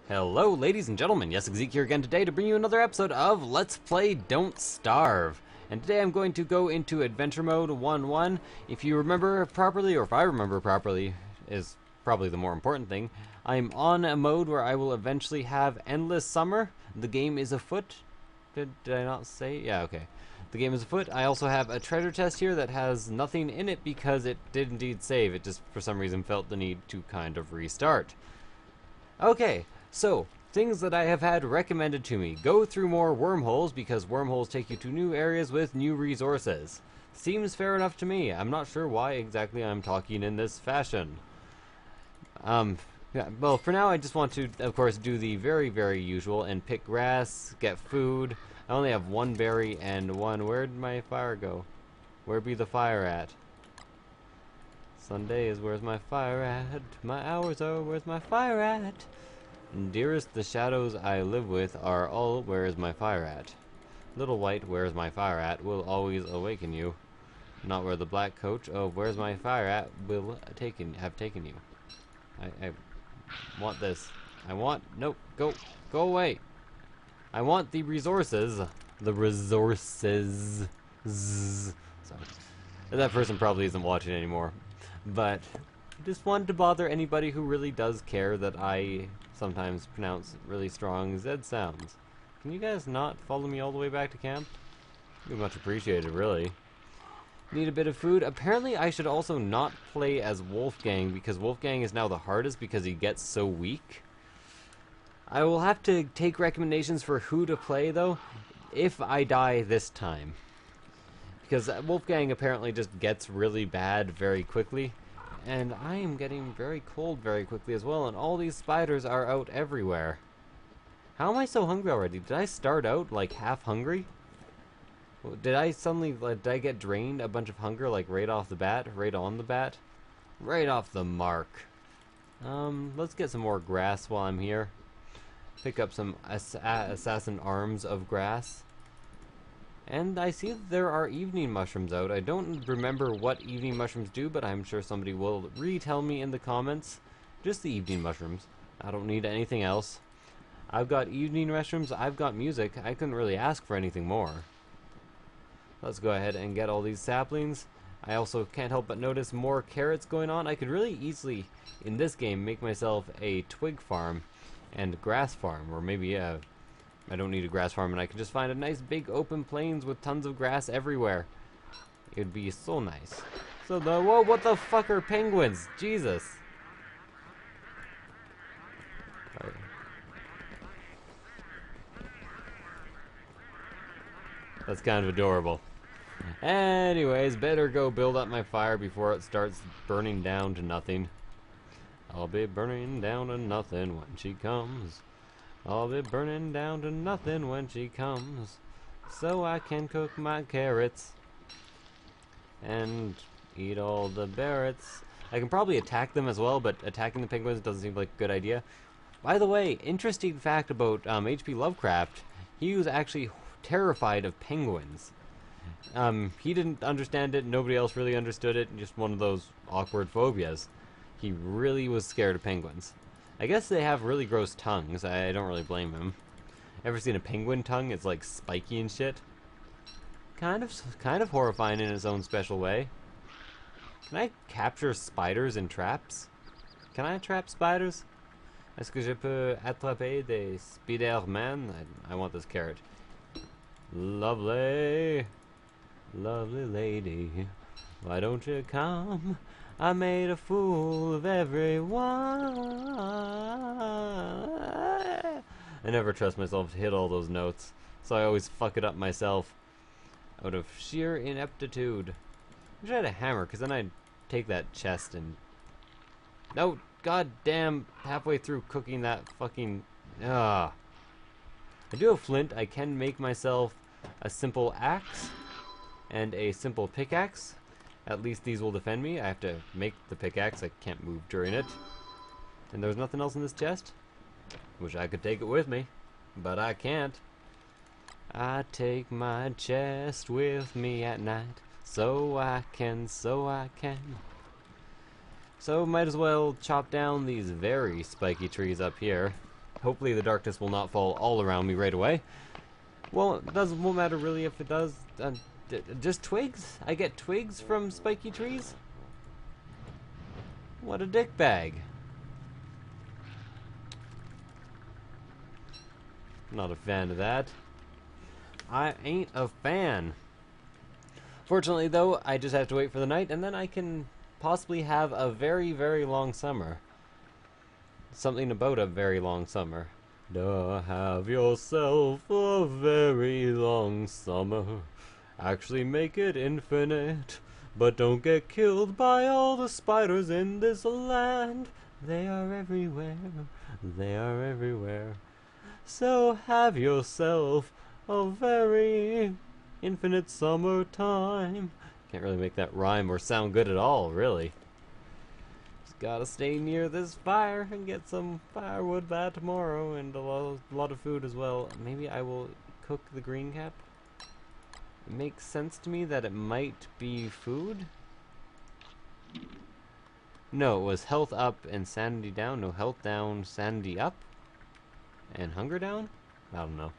Hello, ladies and gentlemen. Yes, Zeke here again today to bring you another episode of Let's Play Don't Starve. And today I'm going to go into Adventure Mode 1-1. If you remember properly, or if I remember properly, is probably the more important thing. I'm on a mode where I will eventually have Endless Summer. The game is afoot. Did I not say? Yeah, okay. The game is afoot. I also have a treasure chest here that has nothing in it because it did indeed save. It just, for some reason, felt the need to kind of restart. Okay. So, things that I have had recommended to me. Go through more wormholes, because wormholes take you to new areas with new resources. Seems fair enough to me. I'm not sure why exactly I'm talking in this fashion. Yeah, well, for now I just want to, of course, do the very, very usual and pick grass, get food. I only have one berry and one... Where'd my fire go? Where be the fire at? Sunday is where's my fire at? My hours are where's my fire at? Dearest, the shadows I live with are all where is my fire at? Little white, where's my fire at, will always awaken you. Not where the black coach of where's my fire at will have taken you. I want this. I want... Nope. Go away. I want the resources. The resources. Sorry. That person probably isn't watching anymore. But just wanted to bother anybody who really does care that I sometimes pronounce really strong Z sounds. Can you guys not follow me all the way back to camp? Be much appreciated, really. Need a bit of food. Apparently I should also not play as Wolfgang, because Wolfgang is now the hardest because he gets so weak. I will have to take recommendations for who to play, though, if I die this time. Because Wolfgang apparently just gets really bad very quickly. And I am getting very cold very quickly as well, and all these spiders are out everywhere. How am I so hungry already? Did I start out, like, half hungry? Did I suddenly, did I get drained a bunch of hunger, like, right off the bat? Right on the bat? Right off the mark. Let's get some more grass while I'm here. Pick up some assassin arms of grass. And I see that there are evening mushrooms out. I don't remember what evening mushrooms do, but I'm sure somebody will retell me in the comments. Just the evening mushrooms. I don't need anything else. I've got evening mushrooms, I've got music. I couldn't really ask for anything more. Let's go ahead and get all these saplings. I also can't help but notice more carrots going on. I could really easily, in this game, make myself a twig farm and grass farm, or maybe I don't need a grass farm, and I can just find a nice big open plains with tons of grass everywhere. It would be so nice. So whoa, what the fuck are penguins? Jesus. Right. That's kind of adorable. Anyways, better go build up my fire before it starts burning down to nothing. I'll be burning down to nothing when she comes. I'll be burning down to nothing when she comes, so I can cook my carrots and eat all the berries. I can probably attack them as well, but attacking the penguins doesn't seem like a good idea. By the way, interesting fact about H.P. Lovecraft, he was actually terrified of penguins. He didn't understand it, nobody else really understood it, just one of those awkward phobias. He really was scared of penguins. I guess they have really gross tongues. I don't really blame him. Ever seen a penguin tongue? It's like spiky and shit. Kind of horrifying in its own special way. Can I capture spiders in traps? Can I trap spiders? Est-ce que je peux attraper des Spider-Man? I want this carrot. Lovely, lovely lady, why don't you come? I made a fool of everyone. I never trust myself to hit all those notes, so I always fuck it up myself out of sheer ineptitude. I wish I had a hammer, because then I'd take that chest and... No, goddamn, halfway through cooking that fucking... I do have flint. I can make myself a simple axe and a simple pickaxe. At least these will defend me. I have to make the pickaxe. I can't move during it. And there's nothing else in this chest? Wish I could take it with me, but I can't. I take my chest with me at night, so I can. So might as well chop down these very spiky trees up here. Hopefully the darkness will not fall all around me right away. Well, it won't matter really if it does. Just twigs? I get twigs from spiky trees? What a dick bag. Not a fan of that. I ain't a fan. Fortunately, though, I just have to wait for the night, and then I can possibly have a very, very long summer. Something about a very long summer. Have yourself a very long summer. Actually make it infinite. But don't get killed by all the spiders in this land. They are everywhere. They are everywhere. So have yourself a very infinite summertime. Can't really make that rhyme or sound good at all, really. Just gotta stay near this fire and get some firewood by tomorrow, and a lot of food as well. Maybe I will cook the green cap. It makes sense to me that it might be food. No, it was health up and sanity down. No, health down, sanity up. And hunger down? I don't know.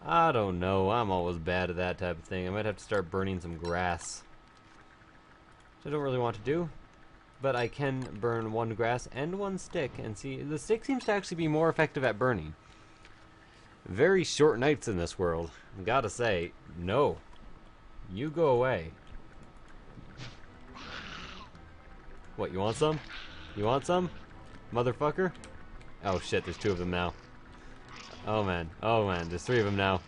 I don't know. I'm always bad at that type of thing. I might have to start burning some grass. Which I don't really want to do. But I can burn one grass and one stick. And see, the stick seems to actually be more effective at burning. Very short nights in this world. Gotta say, no. You go away. What, you want some? You want some? Motherfucker? Oh shit, there's 2 of them now. Oh man, there's 3 of them now.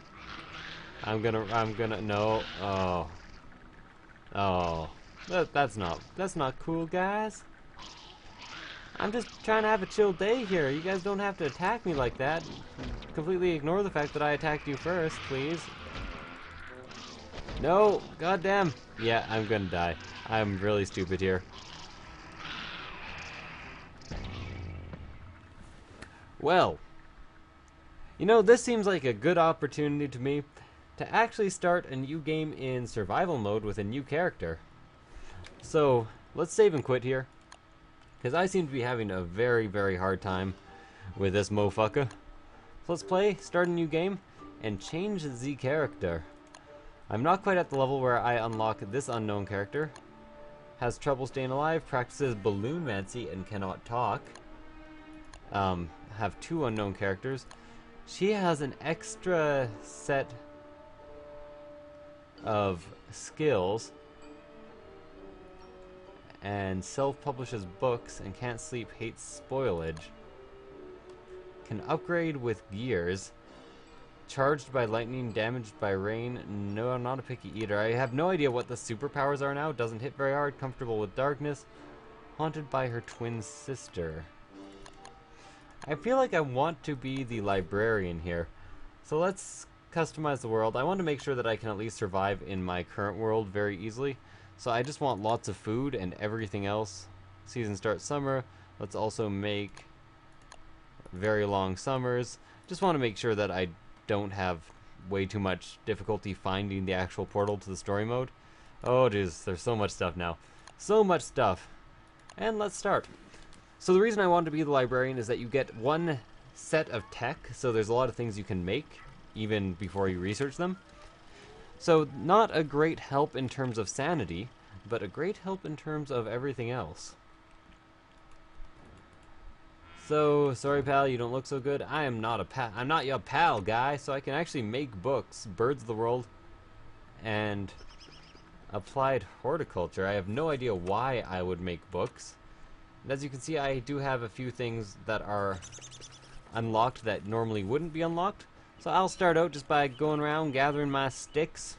I'm gonna, no, oh. That's not cool, guys. I'm just trying to have a chill day here. You guys don't have to attack me like that. Completely ignore the fact that I attacked you first, please. No, goddamn. Yeah, I'm gonna die. I'm really stupid here. Well, you know, this seems like a good opportunity to me to actually start a new game in survival mode with a new character. So, let's save and quit here, because I seem to be having a very, very hard time with this mofucker. So let's play, start a new game, and change the character. I'm not quite at the level where I unlock this unknown character. Has trouble staying alive, practices balloonmancy, and cannot talk. Have 2 unknown characters. She has an extra set of skills and self-publishes books and can't sleep, hates spoilage. Can upgrade with gears. Charged by lightning, damaged by rain. No, I'm not a picky eater. I have no idea what the superpowers are now. Doesn't hit very hard. Comfortable with darkness. Haunted by her twin sister. I feel like I want to be the librarian here. So let's customize the world. I want to make sure that I can at least survive in my current world very easily. So I just want lots of food and everything else. Season starts summer. Let's also make very long summers. Just want to make sure that I don't have way too much difficulty finding the actual portal to the story mode. Oh jeez, there's so much stuff now. So much stuff. And let's start. So the reason I wanted to be the librarian is that you get 1 set of tech, so there's a lot of things you can make, even before you research them. So not a great help in terms of sanity, but a great help in terms of everything else. So, sorry pal, you don't look so good. I am not a pal. I'm not your pal, guy, so I can actually make books, Birds of the World, and Applied Horticulture. I have no idea why I would make books. And as you can see, I do have a few things that are unlocked that normally wouldn't be unlocked. So I'll start out just by going around gathering my sticks,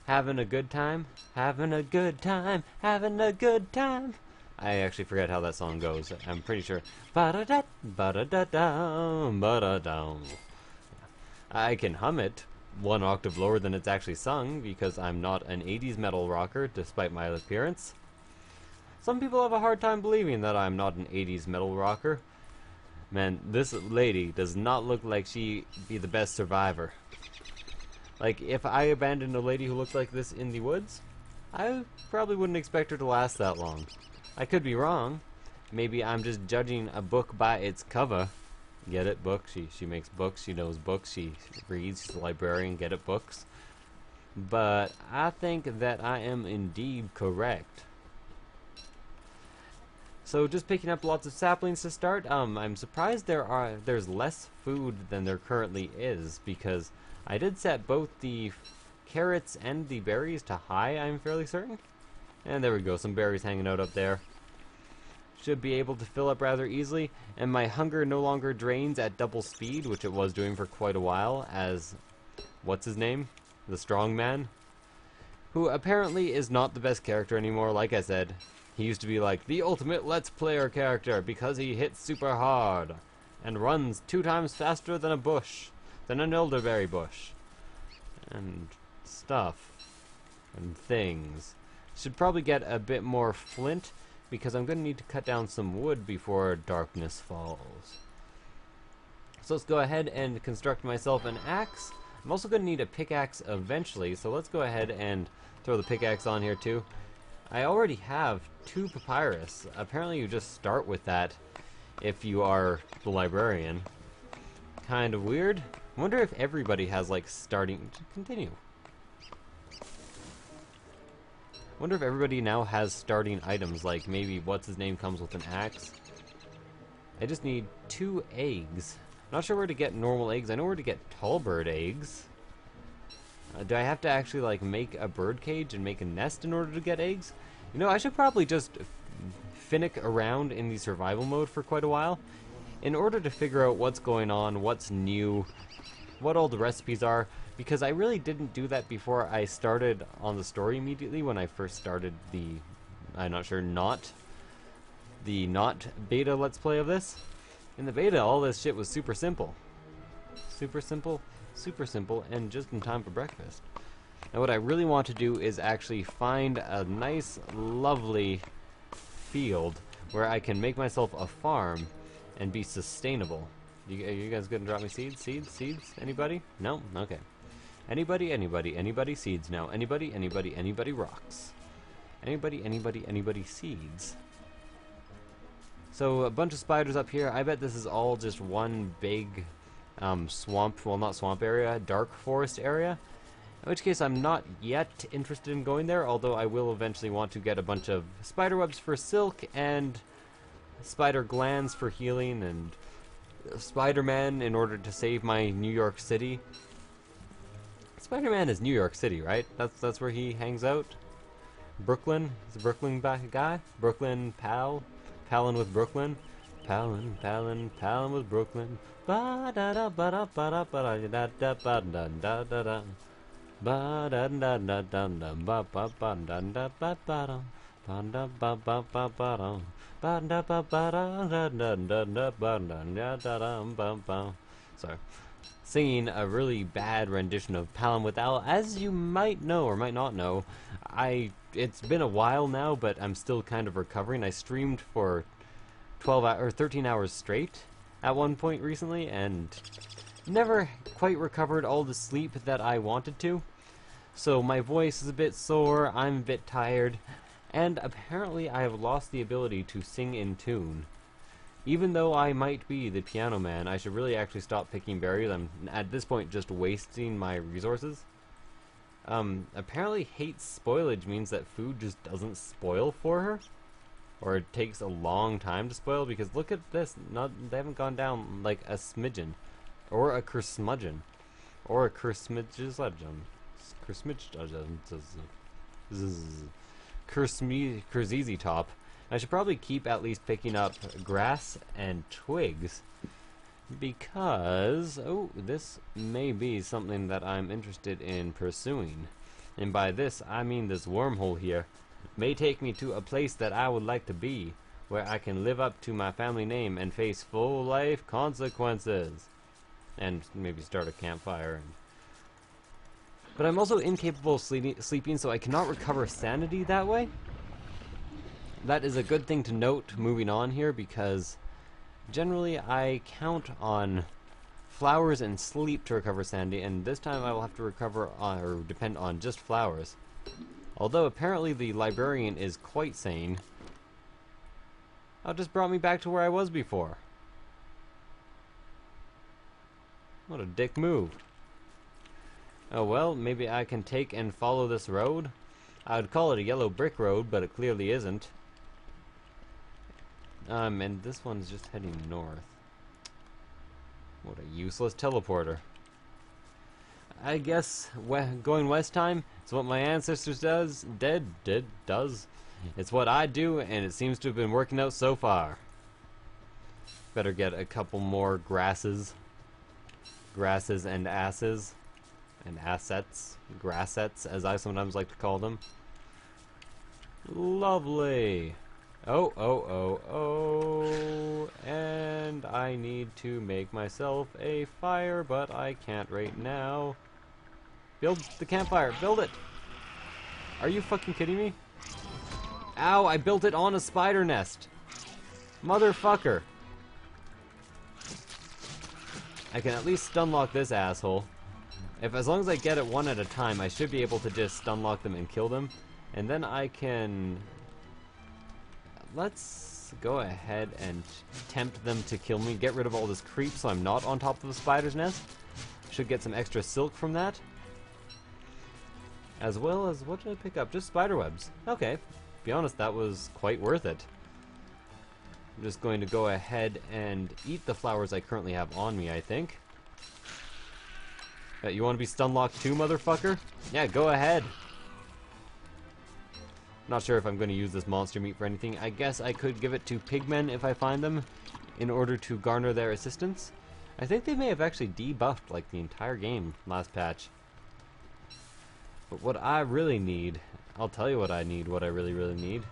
having a good time, having a good time, having a good time. I actually forget how that song goes. I'm pretty sure. Ba-da-da, ba-da-da-da, ba-da-da. I can hum it 1 octave lower than it's actually sung because I'm not an 80s metal rocker despite my appearance. Some people have a hard time believing that I'm not an 80s metal rocker. Man, this lady does not look like she'd be the best survivor. Like, if I abandoned a lady who looked like this in the woods, I probably wouldn't expect her to last that long. I could be wrong. Maybe I'm just judging a book by its cover. Get it? Books. She makes books. She knows books. She reads. She's a librarian. Get it? Books. But I think that I am indeed correct. So just picking up lots of saplings to start. I'm surprised there's less food than there currently is, because I did set both the carrots and the berries to high, I'm fairly certain. And there we go, some berries hanging out up there. Should be able to fill up rather easily, and my hunger no longer drains at double speed, which it was doing for quite a while, as, what's his name? The strong man? Who apparently is not the best character anymore, like I said. He used to be like the ultimate Let's Player character because he hits super hard and runs 2 times faster than an elderberry bush. And stuff. And things. Should probably get a bit more flint because I'm going to need to cut down some wood before darkness falls. So let's go ahead and construct myself an axe. I'm also going to need a pickaxe eventually, so let's go ahead and throw the pickaxe on here too. I already have 2 papyrus. Apparently you just start with that if you are the librarian. Kind of weird. I wonder if everybody has like starting... Continue. Wonder if everybody now has starting items, like maybe what's his name comes with an axe. I just need 2 eggs. Not sure where to get normal eggs. I know where to get tall bird eggs. Do I have to actually like make a bird cage and make a nest in order to get eggs? You know, I should probably just finnick around in the survival mode for quite a while in order to figure out what's going on, what's new, what all the recipes are, because I really didn't do that before I started on the story immediately when I first started the, I'm not sure, not beta Let's Play of this. In the beta, all this shit was super simple. Super simple, and just in time for breakfast. And what I really want to do is actually find a nice, lovely field where I can make myself a farm and be sustainable. Are you guys gonna drop me seeds? Seeds? Anybody? No? Okay. Anybody seeds now. Anybody rocks. Anybody seeds. So a bunch of spiders up here. I bet this is all just one big swamp, well not swamp area, dark forest area. In which case I'm not yet interested in going there, although I will eventually want to get a bunch of spider webs for silk and spider glands for healing and Spider-Man in order to save my New York City. Spider-Man is New York City, right? That's where he hangs out. Brooklyn? Is a Brooklyn guy? Brooklyn pal? Palin with Brooklyn? Palin with Brooklyn. Ba da da ba da ba da ba da da ba da da da da. Ba da da da da da ba ba ba da da ba ba da. Ba da ba ba ba ba da. Ba da ba ba da da da da da ba da da da ba ba. Sorry. Singing a really bad rendition of Palin with Al. As you might know or might not know, it's been a while now, but I'm still kind of recovering. I streamed for 13 hours straight at one point recently, and never quite recovered all the sleep that I wanted to. So my voice is a bit sore, I'm a bit tired, and apparently I have lost the ability to sing in tune. Even though I might be the piano man, I should really actually stop picking berries. I'm at this point just wasting my resources. Apparently hates spoilage means that food just doesn't spoil for her. Or it takes a long time to spoil, because look at this. They haven't gone down like a smidgen. Or a kersmudgeon. Or a kersmidgeon. Kerseezy top. I should probably keep at least picking up grass and twigs, because, oh, this may be something that I'm interested in pursuing. And by this, I mean this wormhole here may take me to a place that I would like to be, where I can live up to my family name and face full life consequences. And maybe start a campfire. But I'm also incapable of sleeping, so I cannot recover sanity that way. That is a good thing to note moving on here, because generally I count on flowers and sleep to recover sanity, and this time I will have to recover on, or depend on just flowers. Although apparently the librarian is quite sane. Oh, it just brought me back to where I was before. What a dick move. Oh well, maybe I can take and follow this road. I would call it a yellow brick road, but it clearly isn't. And this one's just heading north. What a useless teleporter. I guess going west time is what my ancestors does. Does. It's what I do, and it seems to have been working out so far. Better get a couple more grasses and asses. And assets. Grassets, as I sometimes like to call them. Lovely. Oh. And I need to make myself a fire, but I can't right now. Build the campfire. Build it. Are you fucking kidding me? Ow, I built it on a spider nest. Motherfucker. I can at least stunlock this asshole. As long as I get it one at a time, I should be able to just stunlock them and kill them. And then I can... Let's go ahead and tempt them to kill me. Get rid of all this creep so I'm not on top of the spider's nest. Should get some extra silk from that. As well as, what did I pick up? Just spider webs. Okay. To be honest, that was quite worth it. I'm just going to go ahead and eat the flowers I currently have on me, I think. You want to be stunlocked too, motherfucker? Yeah, go ahead. Not sure if I'm going to use this monster meat for anything. I guess I could give it to pigmen if I find them in order to garner their assistance. I think they may have actually debuffed like the entire game last patch. But what I really need, I'll tell you what I need, what I really need.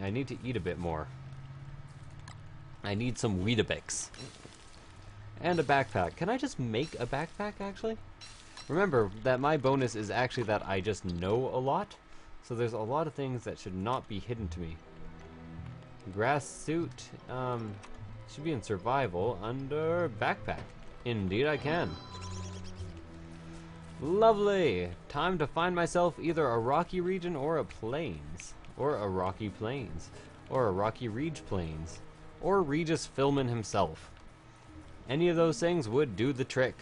I need to eat a bit more. I need some Weetabix. And a backpack. Can I just make a backpack, actually? Remember that my bonus is actually that I just know a lot. So there's a lot of things that should not be hidden to me. Grass suit, should be in survival under backpack. Indeed I can. Lovely! Time to find myself either a rocky region or a plains. Or a rocky plains. Or a rocky Reg plains. Or Regis Philman himself. Any of those things would do the trick.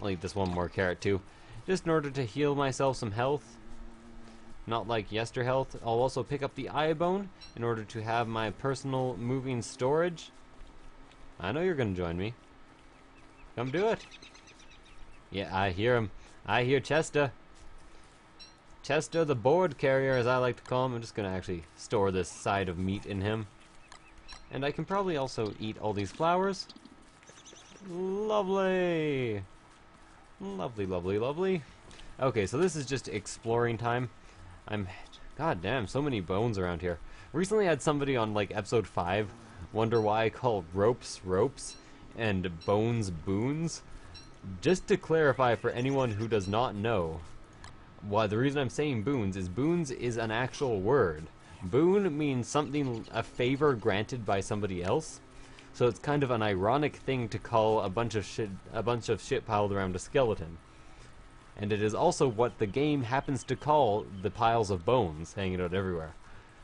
I'll eat this one more carrot too. Just in order to heal myself some health. Not like yester health. I'll also pick up the eye bone in order to have my personal moving storage. I know you're gonna join me. Come do it. Yeah, I hear him. I hear Chester. Chester the board carrier, as I like to call him. I'm just gonna actually store this side of meat in him. And I can probably also eat all these flowers. Lovely. Lovely. Okay, so this is just exploring time. God damn, so many bones around here. Recently I had somebody on like episode 5 wonder why I call ropes and bones boons. Just to clarify for anyone who does not know, why the reason I'm saying boons is an actual word. Boon means something, a favor granted by somebody else. So it's kind of an ironic thing to call a bunch of shit piled around a skeleton. And it is also what the game happens to call the piles of bones hanging out everywhere.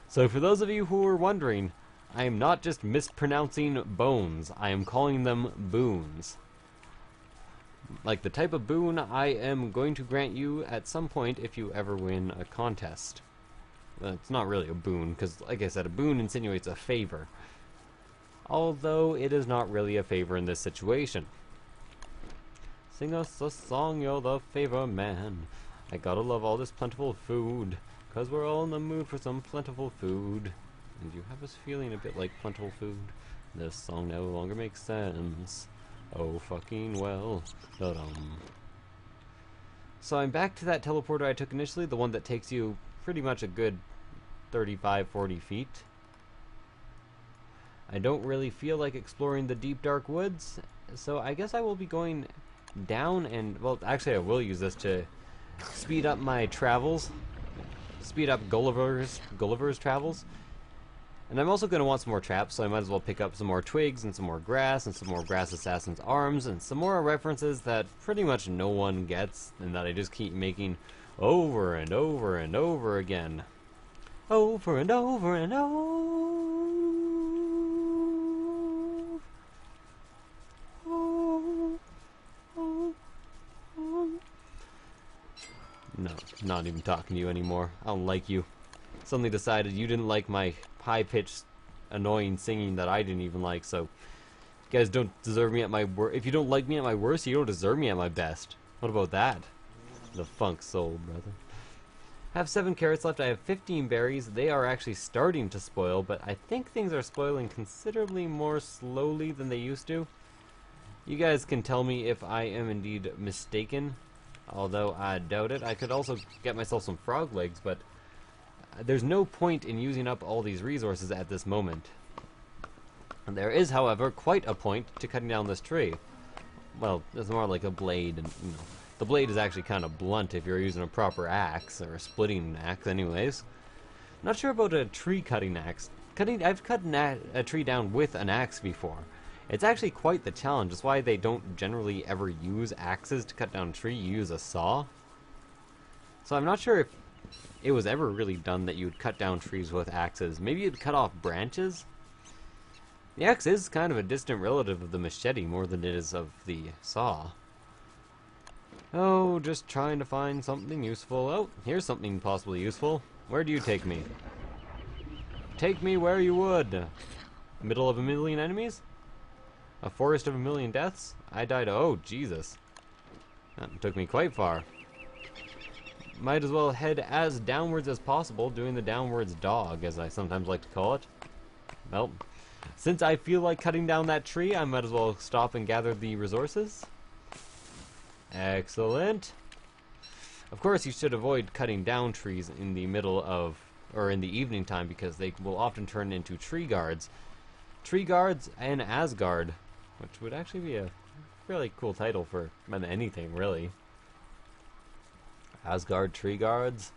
So for those of you who are wondering, I am not just mispronouncing bones, I am calling them boons. Like the type of boon I am going to grant you at some point if you ever win a contest. It's not really a boon, because like I said, a boon insinuates a favor. Although it is not really a favor in this situation. Sing us a song, you're the favor man. I gotta love all this plentiful food, 'cause we're all in the mood for some plentiful food. And you have us feeling a bit like plentiful food. This song no longer makes sense. Oh fucking well. Da-dum. So I'm back to that teleporter I took initially, the one that takes you pretty much a good 35-40 feet. I don't really feel like exploring the deep dark woods, so I guess I will be going down and, well, actually I will use this to speed up my travels, speed up Gulliver's travels. And I'm also going to want some more traps, so I might as well pick up some more twigs and some more grass and some more grass assassin's arms and some more references that pretty much no one gets and that I just keep making over and over and over again. Over and over and over. No, not even talking to you anymore. I don't like you. Suddenly decided you didn't like my high-pitched, annoying singing that I didn't even like, so... You guys don't deserve me at my worst. If you don't like me at my worst, you don't deserve me at my best. What about that? The funk soul, brother. I have 7 carrots left. I have 15 berries. They are actually starting to spoil, but I think things are spoiling considerably more slowly than they used to. You guys can tell me if I am indeed mistaken, although I doubt it. I could also get myself some frog legs, but there's no point in using up all these resources at this moment. And there is, however, quite a point to cutting down this tree. Well, it's more like a blade, and the blade is actually kind of blunt if you're using a proper axe, or a splitting axe anyways. Not sure about a tree cutting axe. I've cut a tree down with an axe before. It's actually quite the challenge. That's why they don't generally ever use axes to cut down a tree. You use a saw. So I'm not sure if it was ever really done that you would cut down trees with axes. Maybe you'd cut off branches? The axe is kind of a distant relative of the machete more than it is of the saw. Oh, just trying to find something useful. Oh, here's something possibly useful. Where do you take me? Take me where you would. Middle of a million enemies? A forest of a million deaths? I died. Oh, Jesus. That took me quite far. Might as well head as downwards as possible, doing the downwards dog, as I sometimes like to call it. Well, since I feel like cutting down that tree, I might as well stop and gather the resources. Excellent. Of course, you should avoid cutting down trees in the middle of, or in the evening time, because they will often turn into tree guards. Tree guards and Asgard, which would actually be a really cool title for anything, really. Asgard Tree Guards.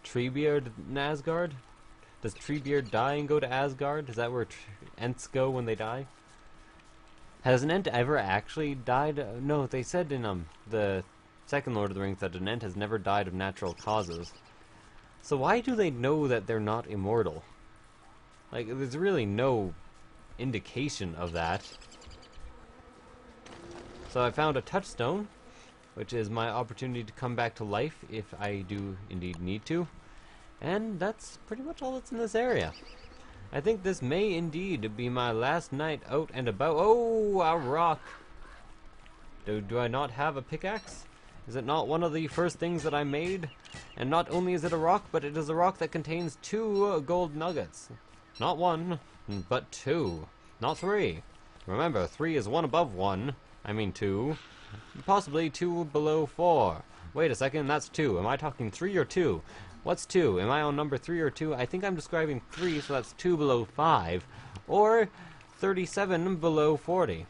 Treebeard in Asgard? Does Treebeard die and go to Asgard? Is that where Ents go when they die? Has an Ent ever actually died? No, they said in the second Lord of the Rings that an Ent has never died of natural causes. So why do they know that they're not immortal? Like, there's really no indication of that. So I found a touchstone, which is my opportunity to come back to life if I do indeed need to. And that's pretty much all that's in this area. I think this may indeed be my last night out and about. Oh, a rock! Do I not have a pickaxe? Is it not one of the first things that I made? And not only is it a rock, but it is a rock that contains 2 gold nuggets. Not 1, but 2. Not 3. Remember, 3 is 1 above 1. I mean 2. Possibly 2 below 4. Wait a second, that's 2. Am I talking 3 or 2? What's 2? Am I on number 3 or 2? I think I'm describing 3, so that's 2 below 5. Or 37 below 40.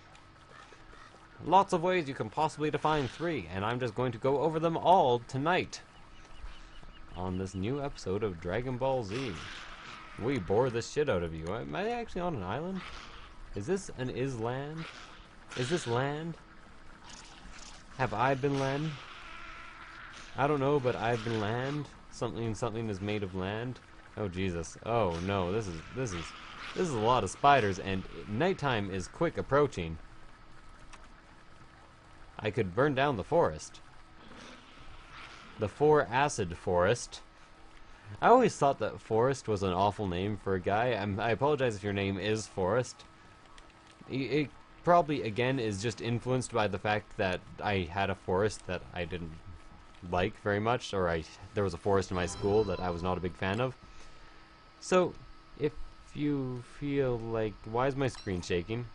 Lots of ways you can possibly define 3, and I'm just going to go over them all tonight on this new episode of Dragon Ball Z. We bore the shit out of you. Am I actually on an island? Is this an island? Is this land? Have I been land? I don't know, but I've been land. Something is made of land. Oh Jesus! Oh no! This is a lot of spiders, and nighttime is quick approaching. I could burn down the forest. The 4-acid forest. I always thought that Forest was an awful name for a guy. I apologize if your name is Forest. It probably, again, is just influenced by the fact that I had a forest that I didn't like very much, or there was a forest in my school that I was not a big fan of. So, if you feel like... Why is my screen shaking?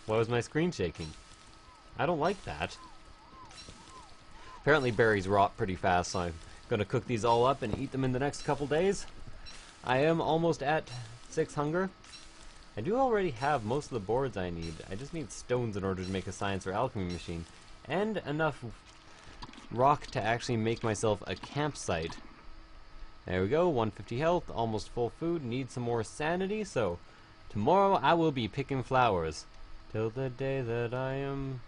Why was my screen shaking? I don't like that. Apparently berries rot pretty fast, so I'm gonna cook these all up and eat them in the next couple days. I am almost at 6 hunger. I do already have most of the boards I need. I just need stones in order to make a science or alchemy machine. And enough rock to actually make myself a campsite. There we go, 150 health, almost full food, need some more sanity, so tomorrow I will be picking flowers. Till the day that I am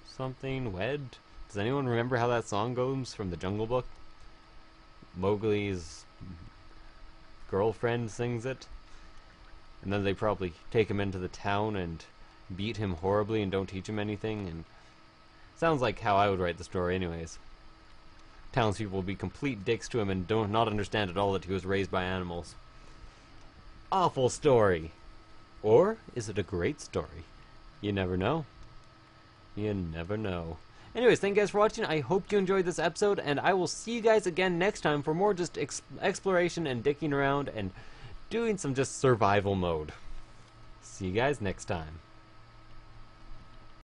something wed. Does anyone remember how that song goes from the Jungle Book? Mowgli's girlfriend sings it. And then they probably take him into the town and beat him horribly and don't teach him anything. And Sounds like how I would write the story anyways. Townspeople will be complete dicks to him and don't not understand at all that he was raised by animals. Awful story. Or is it a great story? You never know. You never know. Anyways, thank you guys for watching. I hope you enjoyed this episode, and I will see you guys again next time for more just exploration and dicking around and doing some just survival mode. See you guys next time.